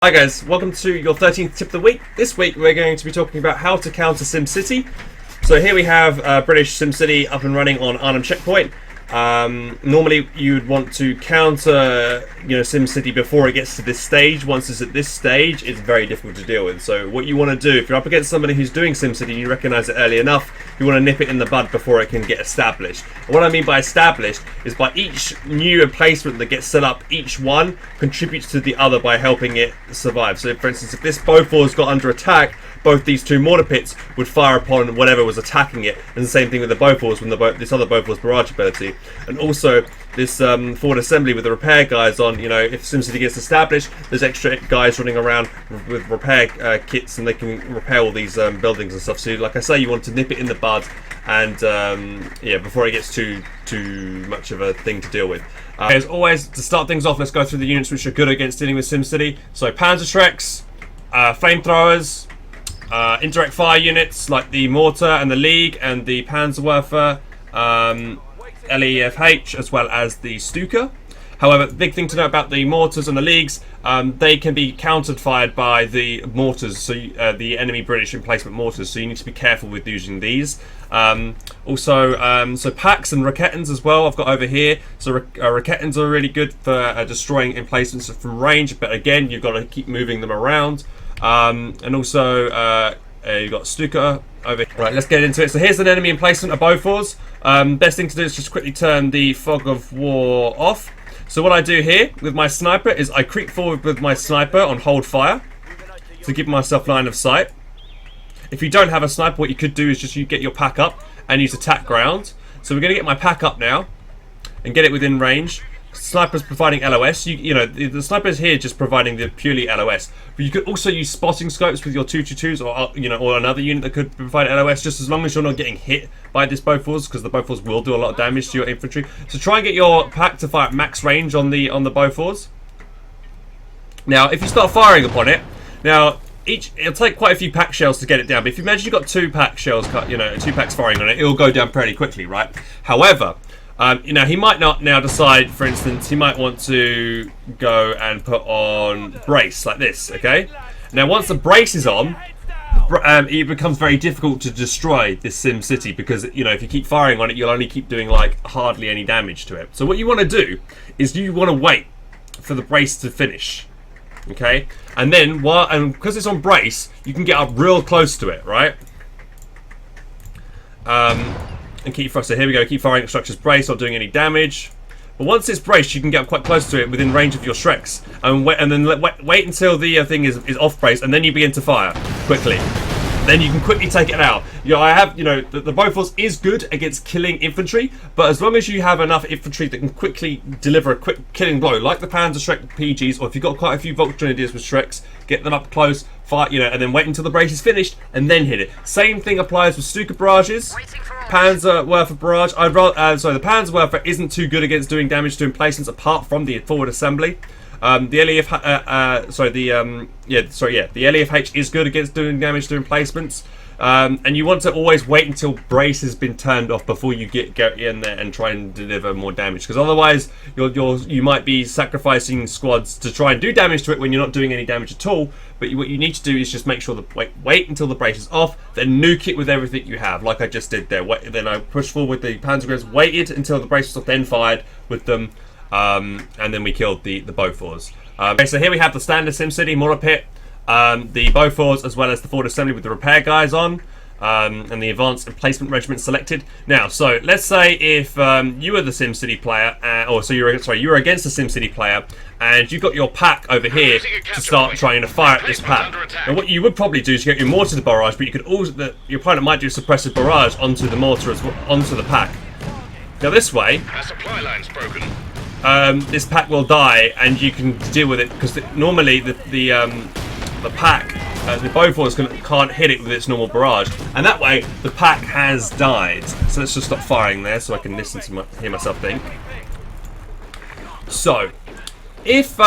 Hi guys, welcome to your 13th tip of the week. This week we're going to be talking about how to counter SimCity. So here we have British SimCity up and running on Arnhem Checkpoint. Normally you'd want to counter SimCity before it gets to this stage. Once it's at this stage, it's very difficult to deal with. So what you want to do, if you're up against somebody who's doing SimCity and you recognise it early enough, you want to nip it in the bud before it can get established. And what I mean by established is by each new emplacement that gets set up, each one contributes to the other by helping it survive. So for instance, if this Bofors got under attack, both these two mortar pits would fire upon whatever was attacking it, and the same thing with the Bofors when this other Bofors barrage ability. And also this forward assembly with the repair guys on, if SimCity gets established, there's extra guys running around with repair kits, and they can repair all these buildings and stuff. So like I say, you want to nip it in the bud, and before it gets too much of a thing to deal with. As always, to start things off, let's go through the units which are good against dealing with SimCity. So Panzerschrecks, flamethrowers, indirect fire units like the Mortar and the League and the Panzerwerfer, LEFH, as well as the Stuka. However, the big thing to know about the Mortars and the Leagues, they can be fired by the Mortars, so the enemy British emplacement mortars, so you need to be careful with using these. So Packs and Raketans as well I've got over here. So Raketans are really good for destroying emplacements from range, but again, you've got to keep moving them around. And also you've got Stuka over here. Right, let's get into it. So here's an enemy emplacement of Bofors. Best thing to do is just quickly turn the fog of war off. So what I do here with my sniper is I creep forward with my sniper on hold fire to give myself line of sight. If you don't have a sniper, what you could do is just you get your pack up and use attack ground. So we're going to get my pack up now and get it within range. Sniper's providing LOS. The sniper's here just providing the purely LOS. But you could also use spotting scopes with your 222s or another unit that could provide LOS, just as long as you're not getting hit by this Bofors, because the Bofors will do a lot of damage to your infantry. So try and get your pack to fire at max range on the Bofors. Now, if you start firing upon it, it'll take quite a few pack shells to get it down. But if you imagine you've got two pack shells, 2 packs firing on it, it'll go down pretty quickly, right? However, he might not now decide, for instance, he might want to go and put on brace like this, okay? Now, once the brace is on, it becomes very difficult to destroy this SimCity because, if you keep firing on it, you'll only keep doing, hardly any damage to it. So what you want to do is you want to wait for the brace to finish, okay? And then, because it's on brace, you can get up real close to it, right? And keep so here we go, keep firing at structures braced, not doing any damage. But once it's braced, you can get quite close to it within range of your Shreks, and then wait until the thing is off brace, and then you begin to fire quickly. Then you can quickly take it out. The Bofors is good against killing infantry, but as long as you have enough infantry that can quickly deliver a quick killing blow, like the Panzerschreck PGs, or if you've got quite a few Volksgrenadiers with Shreks, get them up close, fire, and then wait until the brace is finished, and then hit it. Same thing applies with Stuka barrages. Panzerwerfer barrage. The Panzerwerfer isn't too good against doing damage to emplacements apart from the forward assembly. The LEFH is good against doing damage to emplacements. And you want to always wait until brace has been turned off before you go in there and try and deliver more damage, because otherwise you might be sacrificing squads to try and do damage to it when you're not doing any damage at all. But what you need to do is just make sure wait until the brace is off, then nuke it with everything you have, like I just did there. Then I pushed forward with the Panzergrenadiers, waited until the brace was off, then fired with them, and then we killed the Bofors. Okay, so here we have the standard SimCity mortar pit. The Bofors, as well as the forward assembly with the repair guys on, and the advanced emplacement regiment selected. Now, so let's say if you were the SimCity player, you were against the SimCity player, and you've got your pack over here to start trying to fire at this pack. And what you would probably do is get your mortar to barrage, but you could also your opponent might do a suppressive barrage onto the mortar onto the pack. Now this way, our supply line's broken. This pack will die, and you can deal with it because normally the pack, the Bofors can't hit it with its normal barrage, and that way the pack has died. So let's just stop firing there so I can listen to hear myself think. So if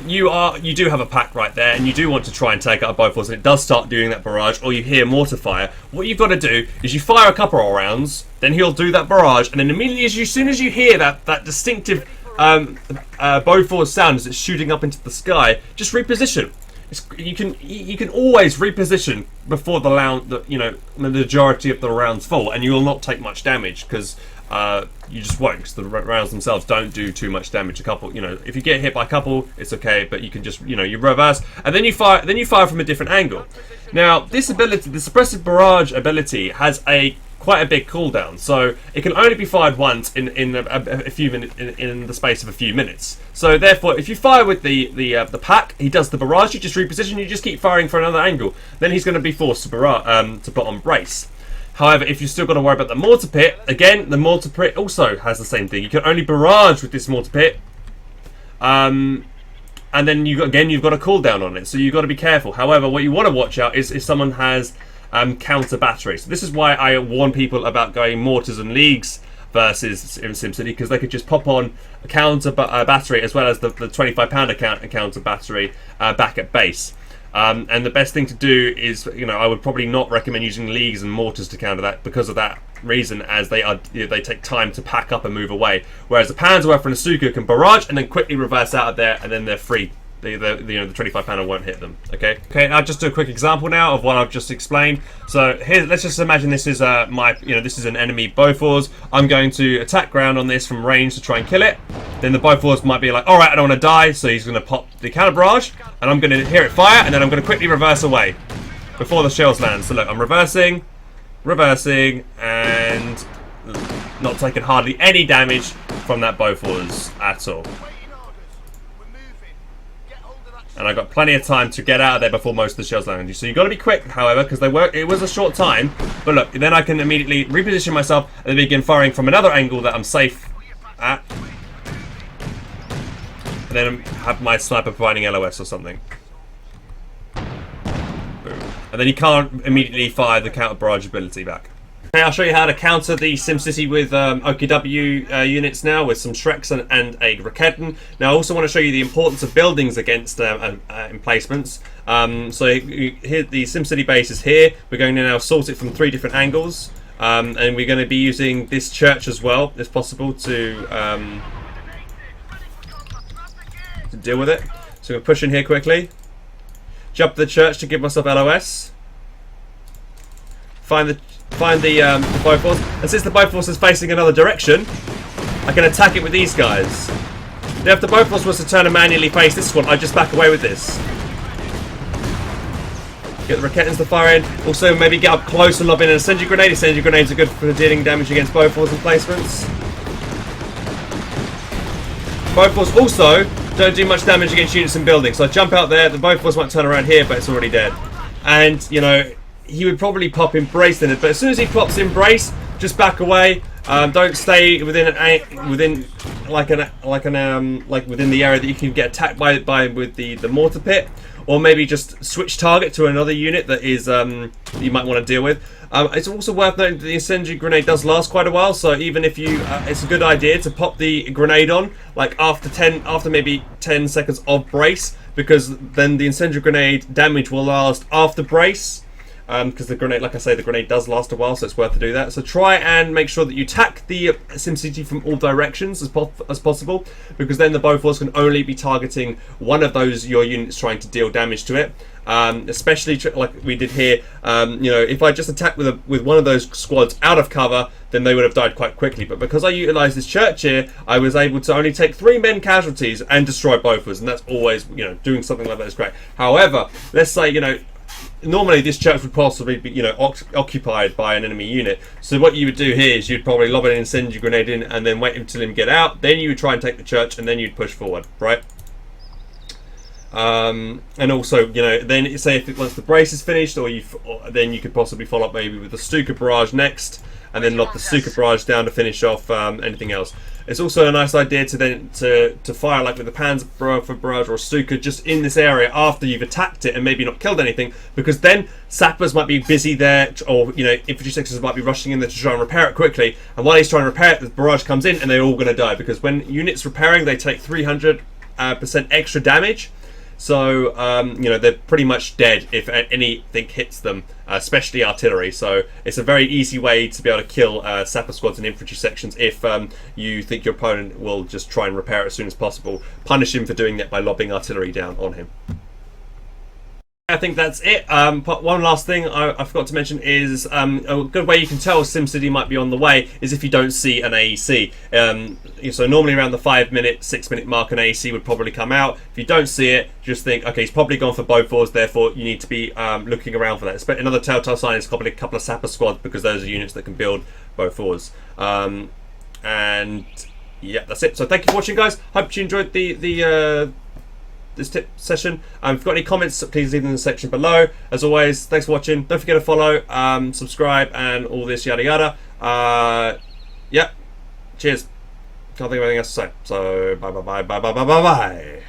you do have a pack right there and you do want to try and take out a Bofors and it does start doing that barrage, or you hear mortar fire, what you've got to do is you fire a couple of rounds, then he'll do that barrage, and then immediately as soon as you hear that distinctive Bofors sound as it's shooting up into the sky, just reposition. you can always reposition before the round, the majority of the rounds fall, and you will not take much damage because you just won't. Because the rounds themselves don't do too much damage. A couple, if you get hit by a couple, it's okay, but you can just, you reverse, and then you fire. Then you fire from a different angle. Now, this ability, the suppressive barrage ability, has quite a big cooldown, so it can only be fired once in a few minutes, in the space of a few minutes. So therefore, if you fire with the pack, he does the barrage. You just reposition. You just keep firing for another angle. Then he's going to be forced to put on brace. However, if you've still got to worry about the mortar pit, again, the mortar pit also has the same thing. You can only barrage with this mortar pit, and then you've got a cooldown on it. So you've got to be careful. However, what you want to watch out is if someone has counter battery. So this is why I warn people about going mortars and leagues versus SimCity, because they could just pop on a counter battery as well as the 25-pounder counter battery back at base. And the best thing to do is, I would probably not recommend using leagues and mortars to counter that because of that reason, as they take time to pack up and move away. Whereas a Panzerwerfer and a Stuka can barrage and then quickly reverse out of there, and then they're free. The 25-pounder won't hit them. Okay. I'll just do a quick example now of what I've just explained. So here, let's just imagine this is this is an enemy Bofors. I'm going to attack ground on this from range to try and kill it. Then the Bofors might be like, all right, I don't want to die, so he's going to pop the counter barrage, and I'm going to hear it fire, and then I'm going to quickly reverse away before the shells land. So look, I'm reversing, and not taking hardly any damage from that Bofors at all. And I got plenty of time to get out of there before most of the shells land. So you've got to be quick, however, because it was a short time. But look, then I can immediately reposition myself and then begin firing from another angle that I'm safe at. And then have my sniper providing LOS or something. Boom. And then you can't immediately fire the counter barrage ability back. Okay, I'll show you how to counter the SimCity with OKW units now, with some Shreks and a Raketten. Now, I also want to show you the importance of buildings against emplacements. So here, the SimCity base is here. We're going to now assault it from 3 different angles. And we're going to be using this church as well, if possible, to deal with it. So I'm going to push in here quickly. Jump the church to give myself LOS. Find the Bofors, and since the Bofors is facing another direction, I can attack it with these guys. Now if the Bofors was to turn and manually face this one, I'd just back away with this. Get the Rakettens to fire in. Also maybe get up close and lob in an incendiary grenade. Incendiary grenades are good for dealing damage against Bofors emplacements. Bofors also don't do much damage against units and buildings. So I jump out there, the Bofors might turn around here, but it's already dead. And, he would probably pop Embrace in it, but as soon as he pops Embrace, just back away. Don't stay within within the area that you can get attacked by with the mortar pit, or maybe just switch target to another unit that is you might want to deal with. It's also worth noting that the incendiary grenade does last quite a while, so even if it's a good idea to pop the grenade on like after maybe 10 seconds of brace, because then the incendiary grenade damage will last after brace. Because the grenade, like I say, the grenade does last a while, so it's worth to do that. So try and make sure that you attack the SimCity from all directions as possible, because then the Bofors can only be targeting one of your units trying to deal damage to it. Especially like we did here, if I just attacked with one of those squads out of cover, then they would have died quite quickly. But because I utilised this church here, I was able to only take 3 men casualties and destroy Bofors, and that's always, doing something like that is great. However, let's say, normally this church would possibly be, occupied by an enemy unit. So what you would do here is you'd probably lob an incendiary grenade in and then wait until him get out. Then you would try and take the church, and then you'd push forward, right? And also, then say once the brace is finished, then you could possibly follow up maybe with the Stuka barrage next, and then lob the Stuka barrage down to finish off anything else. It's also a nice idea to fire like with the Panzerwerfer barrage or a Stuka just in this area after you've attacked it and maybe not killed anything, because then sappers might be busy there, or infantry sections might be rushing in there to try and repair it quickly. And while he's trying to repair it, the barrage comes in and they're all going to die, because when units repairing, they take 300% extra damage. So, they're pretty much dead if anything hits them, especially artillery. So it's a very easy way to be able to kill sapper squads and infantry sections if you think your opponent will just try and repair it as soon as possible. Punish him for doing that by lobbing artillery down on him. I think that's it. But one last thing I forgot to mention is a good way you can tell SimCity might be on the way is if you don't see an AEC. So normally around the 5-minute, 6-minute mark, an AEC would probably come out. If you don't see it, just think, okay, he's probably gone for both fours. Therefore, you need to be looking around for that. But another telltale sign is probably a couple of Sapper squads, because those are units that can build both fours. And yeah, that's it. So thank you for watching, guys. Hope you enjoyed this tip session. If you've got any comments, please leave them in the section below. As always, thanks for watching. Don't forget to follow, subscribe, and all this yada yada. Yeah, cheers. Can't think of anything else to say. So bye bye bye bye bye bye bye bye.